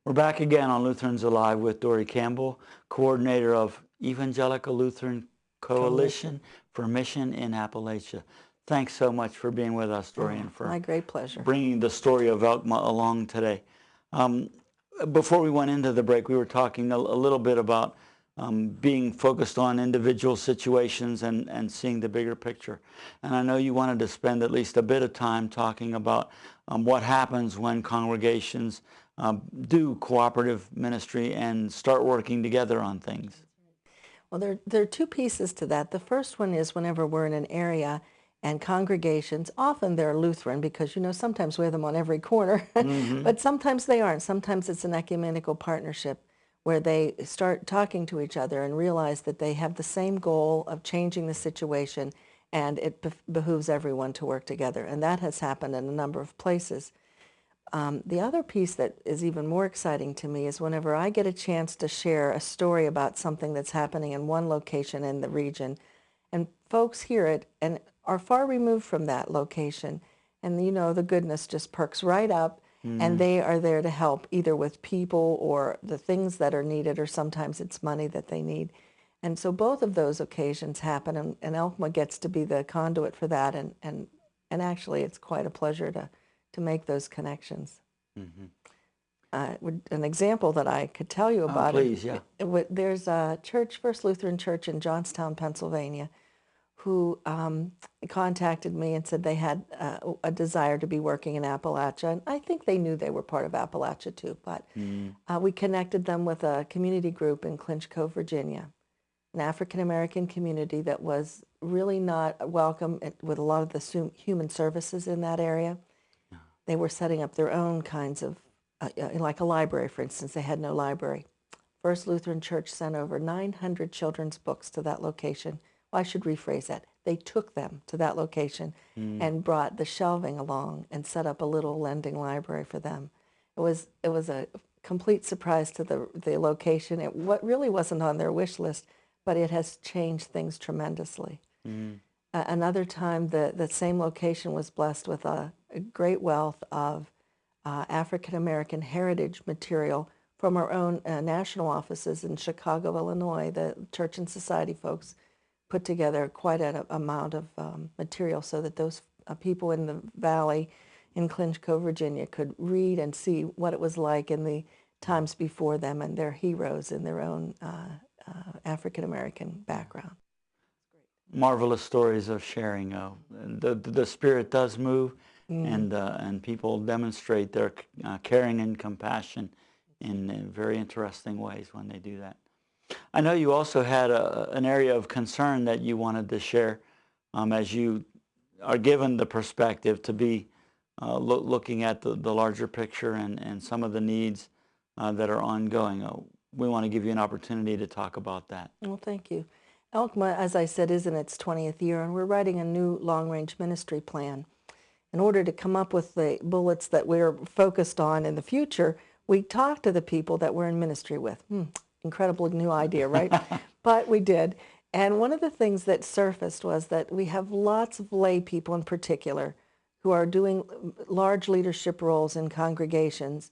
We're back again on Lutherans Alive with Dory Campbell, coordinator of Evangelical Lutheran Coalition for Mission in Appalachia. Thanks so much for being with us, Dory, and for my great pleasure. bringing the story of ELCMA along today. Before we went into the break, we were talking a little bit about being focused on individual situations and seeing the bigger picture. And I know you wanted to spend at least a bit of time talking about what happens when congregations do cooperative ministry and start working together on things. Well, there are two pieces to that. The first one is whenever we're in an area and congregations, often they're Lutheran because, sometimes we have them on every corner, but sometimes they aren't. Sometimes it's an ecumenical partnership where they start talking to each other and realize that they have the same goal of changing the situation, and it behooves everyone to work together. And that has happened in a number of places. The other piece that is even more exciting to me is whenever I get a chance to share a story about something that's happening in one location in the region, and folks hear it and are far removed from that location, and the goodness just perks right up, and they are there to help either with people or the things that are needed, or sometimes it's money that they need. And so both of those occasions happen, and ELCMA gets to be the conduit for that, and actually it's quite a pleasure to make those connections. An example that I could tell you about, please, yeah. There's a church, First Lutheran Church in Johnstown, Pennsylvania, who contacted me and said they had a desire to be working in Appalachia. And I think they knew they were part of Appalachia too, but we connected them with a community group in Clinch Cove, Virginia, an African-American community that was really not welcome with a lot of the human services in that area. They were setting up their own kinds of, like a library, for instance. They had no library. First Lutheran Church sent over 900 children's books to that location. Well, I should rephrase that. They took them to that location and brought the shelving along and set up a little lending library for them. It was a complete surprise to the location. It really wasn't on their wish list, but it has changed things tremendously. Another time, the same location was blessed with a great wealth of African-American heritage material from our own national offices in Chicago, Illinois. The Church and Society folks put together quite an amount of material so that those people in the valley in Clinch Cove, Virginia could read and see what it was like in the times before them and their heroes in their own African-American background. Marvelous stories of sharing. The Spirit does move, and people demonstrate their caring and compassion in very interesting ways when they do that. I know you also had an area of concern that you wanted to share as you are given the perspective to be looking at the larger picture and some of the needs that are ongoing. We want to give you an opportunity to talk about that. Well, thank you. ELCMA, as I said, is in its 20th year, and we're writing a new long-range ministry plan. In order to come up with the bullets that we're focused on in the future, we talked to the people that we're in ministry with. Incredible new idea, right? But we did. And one of the things that surfaced was that we have lots of lay people in particular who are doing large leadership roles in congregations,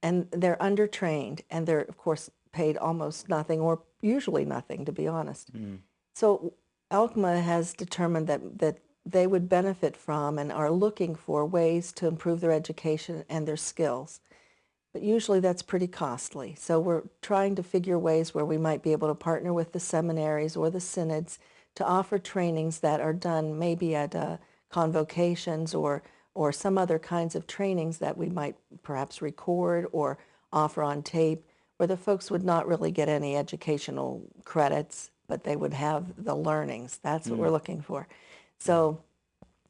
and they're undertrained, and they're, of course, paid almost nothing, or usually nothing, to be honest. So ELCMA has determined that they would benefit from and are looking for ways to improve their education and their skills. But usually that's pretty costly. So we're trying to figure ways where we might be able to partner with the seminaries or the synods to offer trainings that are done maybe at convocations or some other kinds of trainings that we might perhaps record or offer on tape, where the folks would not really get any educational credits, but they would have the learnings. That's what we're looking for. So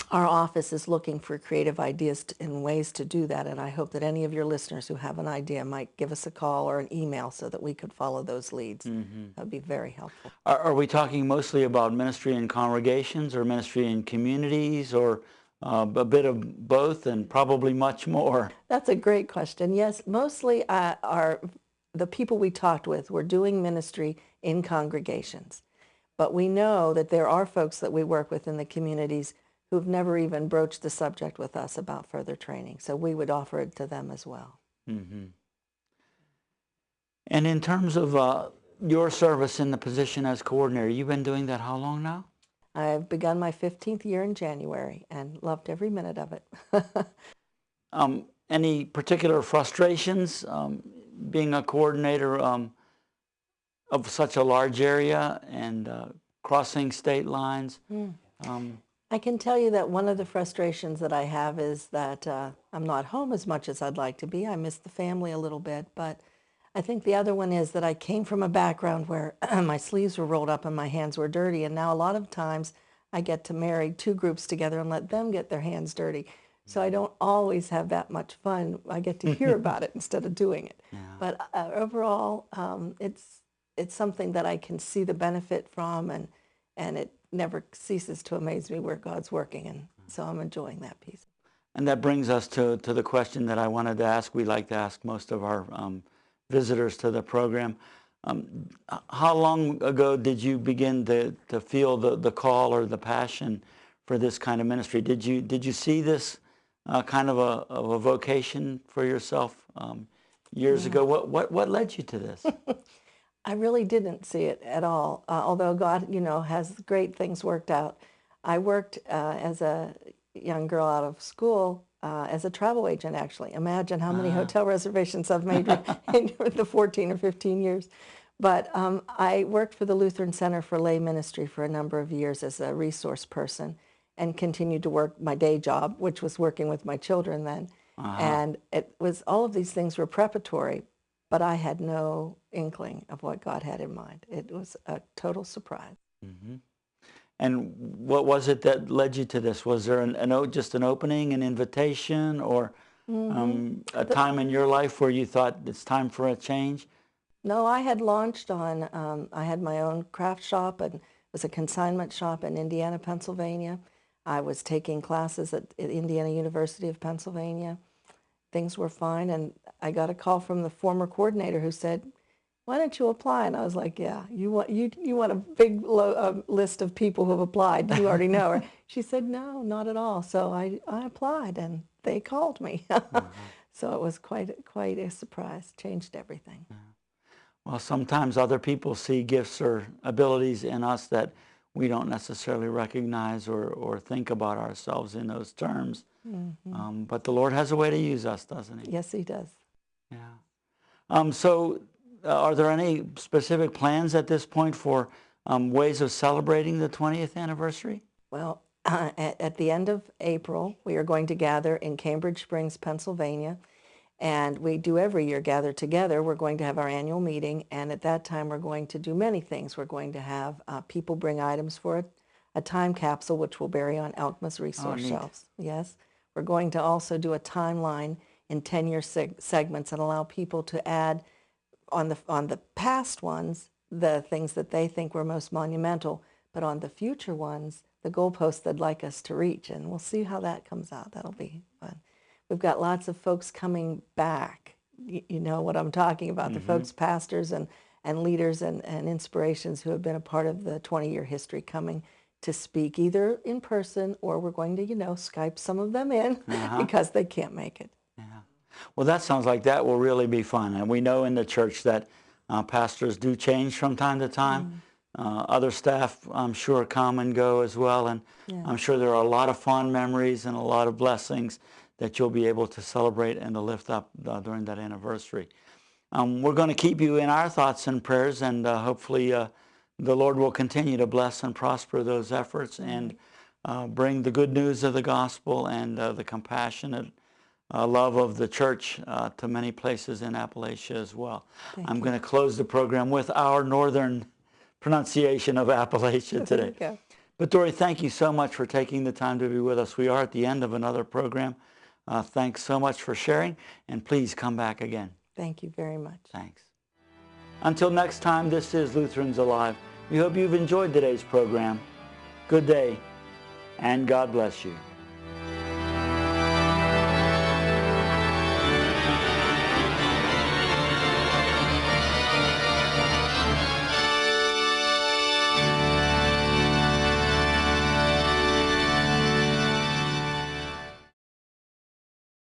our office is looking for creative ideas and ways to do that, and I hope that any of your listeners who have an idea might give us a call or an email so that we could follow those leads. That would be very helpful. Are we talking mostly about ministry in congregations or ministry in communities, or a bit of both and probably much more? That's a great question. Yes, mostly the people we talked with were doing ministry in congregations. But we know that there are folks that we work with in the communities who've never even broached the subject with us about further training. So we would offer it to them as well. And in terms of your service in the position as coordinator, you've been doing that how long now? I've begun my 15th year in January and loved every minute of it. Any particular frustrations being a coordinator of such a large area and crossing state lines? I can tell you that one of the frustrations that I have is that I'm not home as much as I'd like to be. I miss the family a little bit, but I think the other one is that I came from a background where my sleeves were rolled up and my hands were dirty, and now a lot of times I get to marry two groups together and let them get their hands dirty. So I don't always have that much fun. I get to hear about it instead of doing it. Yeah. But overall, it's something that I can see the benefit from, and it never ceases to amaze me where God's working, and so I'm enjoying that piece. And that brings us to the question that I wanted to ask. We like to ask most of our visitors to the program. How long ago did you begin to feel the call or the passion for this kind of ministry? Did you see this kind of a vocation for yourself years ago? What led you to this? I really didn't see it at all, although God, has great things worked out. I worked as a young girl out of school as a travel agent, actually. Imagine how many hotel reservations I've made in the 14 or 15 years. But I worked for the Lutheran Center for Lay Ministry for a number of years as a resource person and continued to work my day job, which was working with my children then. And it was, all of these things were preparatory, but I had no inkling of what God had in mind. It was a total surprise. Mm-hmm. And what was it that led you to this? Was there just an opening, an invitation, or a time in your life where you thought it's time for a change? No, I had launched on, I had my own craft shop, and it was a consignment shop in Indiana, Pennsylvania. I was taking classes at Indiana University of Pennsylvania. Things were fine, and I got a call from the former coordinator who said, "Why don't you apply?" And I was like, "Yeah, you want a big list of people who have applied. You already know her." She said, "No, not at all." So I applied, and they called me. So it was quite a surprise. Changed everything. Well, sometimes other people see gifts or abilities in us that we don't necessarily recognize or think about ourselves in those terms. But the Lord has a way to use us, doesn't He? Yes, He does. Yeah. So are there any specific plans at this point for ways of celebrating the 20th anniversary? Well, at the end of April, we are going to gather in Cambridge Springs, Pennsylvania, and we do every year gather together. We're going to have our annual meeting, and at that time we're going to do many things. We're going to have people bring items for a time capsule, which we'll bury on ELCMA's resource shelves. Yes. We're going to also do a timeline in 10-year segments and allow people to add on the past ones the things that they think were most monumental, but on the future ones, the goalposts they'd like us to reach, and we'll see how that comes out. That'll be fun. We've got lots of folks coming back. You know what I'm talking about, the folks, pastors and leaders and inspirations who have been a part of the 20-year history coming to speak either in person, or we're going to, Skype some of them in because they can't make it. Yeah. Well, that sounds like that will really be fun. And we know in the church that pastors do change from time to time. Other staff, I'm sure, come and go as well. And I'm sure there are a lot of fond memories and a lot of blessings that you'll be able to celebrate and to lift up during that anniversary. We're going to keep you in our thoughts and prayers, and hopefully the Lord will continue to bless and prosper those efforts and bring the good news of the gospel and the compassionate love of the church to many places in Appalachia as well. I'm going to close the program with our northern pronunciation of Appalachia today. There you go. But Dory, thank you so much for taking the time to be with us. We are at the end of another program. Thanks so much for sharing, and please come back again. Thank you very much. Thanks. Until next time, this is Lutherans Alive. We hope you've enjoyed today's program. Good day, and God bless you.